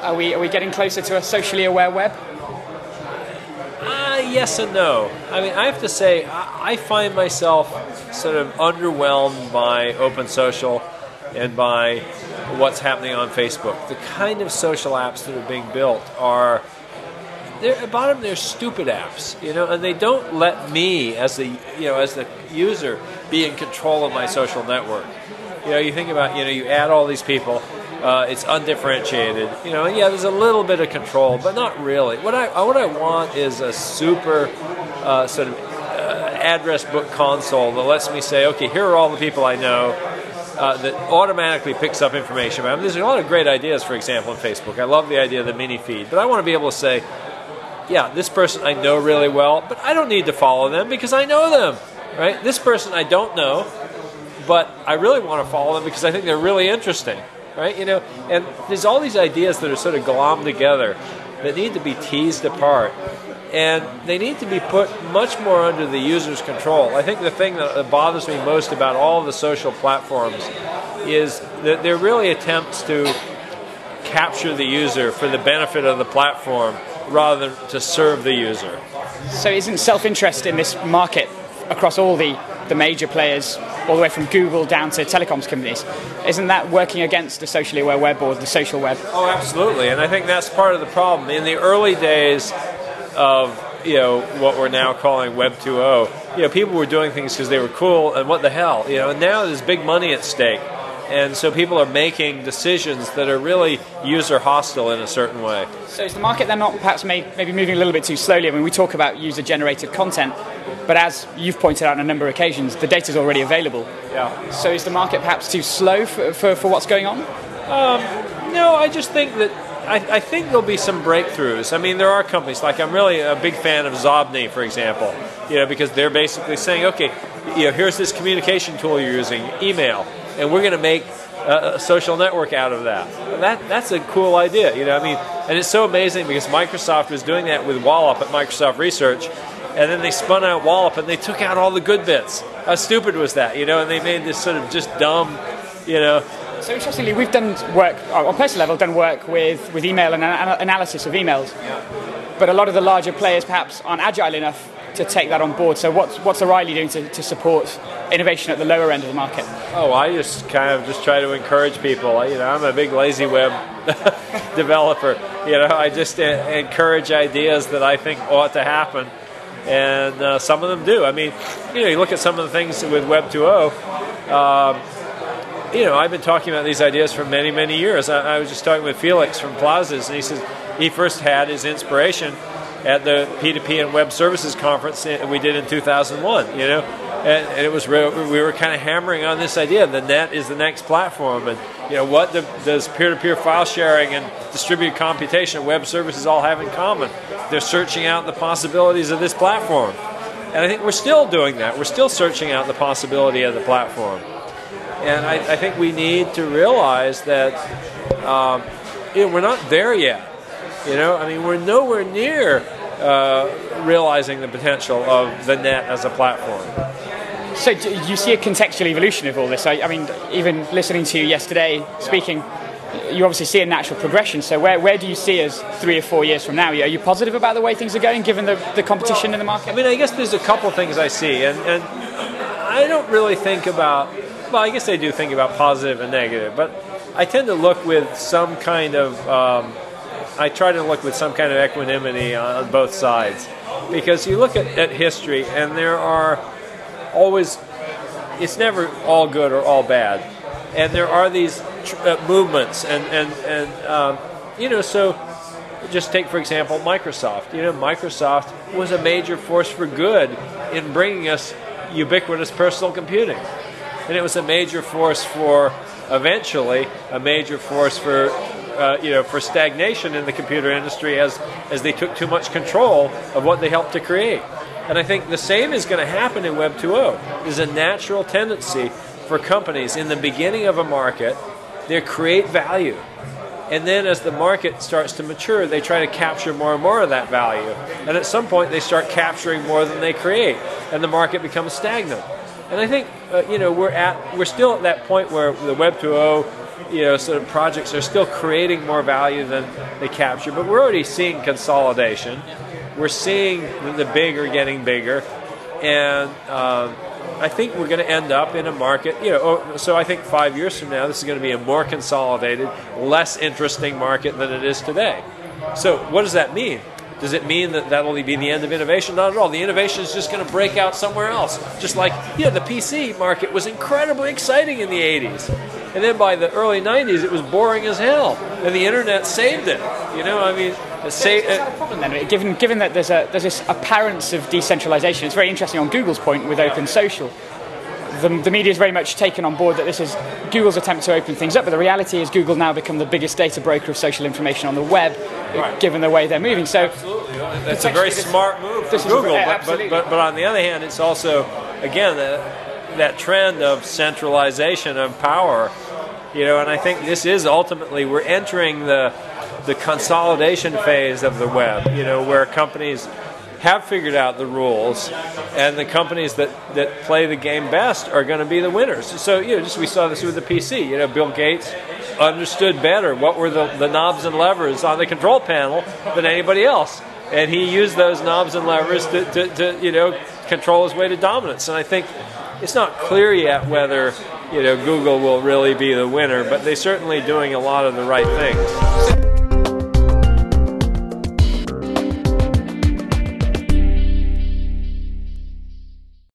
Are we getting closer to a socially aware web? Yes and no. I mean, I have to say, I find myself sort of underwhelmed by open social and by what's happening on Facebook. The kind of social apps that are being built are, at bottom, they're stupid apps, and they don't let me as the user be in control of my social network. You think about, you add all these people. It's undifferentiated, and yeah, there's a little bit of control, but not really. What I want is a super sort of address book console that lets me say, okay, here are all the people I know, that automatically picks up information about them. There's a lot of great ideas, for example, on Facebook. I love the idea of the mini feed, but I want to be able to say, yeah, this person I know really well, but I don't need to follow them because I know them, right? This person I don't know, but I really want to follow them because I think they're really interesting. Right, and there's all these ideas that are sort of glommed together that need to be teased apart, and they need to be put much more under the user's control. I think the thing that bothers me most about all of the social platforms is that they're really attempts to capture the user for the benefit of the platform rather than to serve the user. So isn't self-interest in this market across all the major players, all the way from Google down to telecoms companies, isn't that working against the socially aware web or the social web? Oh, absolutely, and I think that's part of the problem. In the early days of what we're now calling Web 2.0, people were doing things because they were cool, and what the hell, and now there's big money at stake, and so people are making decisions that are really user hostile in a certain way. So is the market then not perhaps maybe moving a little bit too slowly? I mean, we talk about user-generated content, but as you've pointed out on a number of occasions, the data is already available. Yeah. So is the market perhaps too slow for what's going on? No, I just think that I think there'll be some breakthroughs. I mean, there are companies, like I'm really a big fan of Zobni, for example, because they're basically saying, okay, here's this communication tool you're using, email, and we're going to make a social network out of that. That's a cool idea, and it's so amazing because Microsoft was doing that with Wallop at Microsoft Research, and then they spun out Wallop and they took out all the good bits. How stupid was that, and they made this sort of just dumb, So interestingly, we've done work, on a personal level, done work with email and analysis of emails. Yeah. But a lot of the larger players perhaps aren't agile enough to take that on board. So what's O'Reilly doing to support innovation at the lower end of the market? Oh, I just kind of just try to encourage people. I'm a big lazy web developer. I just encourage ideas that I think ought to happen. And some of them do. I mean, you look at some of the things with Web 2.0, I've been talking about these ideas for many, many years. I was just talking with Felix from Plazas, and he says he first had his inspiration at the P2P and Web Services Conference we did in 2001, and it was real, we were kind of hammering on this idea. The net is the next platform, and what does peer-to-peer file sharing and distributed computation and web services all have in common? They're searching out the possibilities of this platform, and I think we're still doing that. We're still searching out the possibility of the platform, and I think we need to realize that we're not there yet. We're nowhere near realizing the potential of the net as a platform. So do you see a contextual evolution of all this? I mean, even listening to you yesterday speaking, you obviously see a natural progression. So where do you see us 3 or 4 years from now? Are you positive about the way things are going, given the competition in the market? I mean, I guess there's a couple things I see, and I don't really think about, well, I guess I do think about positive and negative, but I tend to look with some kind of, I try to look with some kind of equanimity on both sides. Because you look at history, and there are always, it's never all good or all bad. And there are these movements, so just take, for example, Microsoft. Microsoft was a major force for good in bringing us ubiquitous personal computing. And it was a major force for, eventually, a major force for, for stagnation in the computer industry as they took too much control of what they helped to create. And I think the same is going to happen in Web 2.0. There's a natural tendency for companies in the beginning of a market, they create value. And then as the market starts to mature, they try to capture more and more of that value. And at some point, they start capturing more than they create, and the market becomes stagnant. And I think we're still at that point where the Web 2.0 sort of projects are still creating more value than they capture, but we're already seeing consolidation. We're seeing the big are getting bigger, and I think we're going to end up in a market, so I think 5 years from now, this is going to be a more consolidated, less interesting market than it is today. So what does that mean? Does it mean that that'll be the end of innovation? Not at all. The innovation is just going to break out somewhere else. Just like, the PC market was incredibly exciting in the 80s. And then by the early 90s, it was boring as hell. And the internet saved it. It's not a problem then, given that there's this appearance of decentralization. It's very interesting on Google's point with open social. The media is very much taken on board that this is Google's attempt to open things up, but the reality is Google now become the biggest data broker of social information on the web, given the way they're moving. So, absolutely, it's a very smart move for Google. But on the other hand, it's also, again, that trend of centralization of power. And I think this is ultimately, we're entering the consolidation phase of the web. Where companies have figured out the rules, and the companies that play the game best are going to be the winners. So, we saw this with the PC. Bill Gates understood better what were the knobs and levers on the control panel than anybody else, and he used those knobs and levers to control his way to dominance. And I think it's not clear yet whether Google will really be the winner, but they're certainly doing a lot of the right things.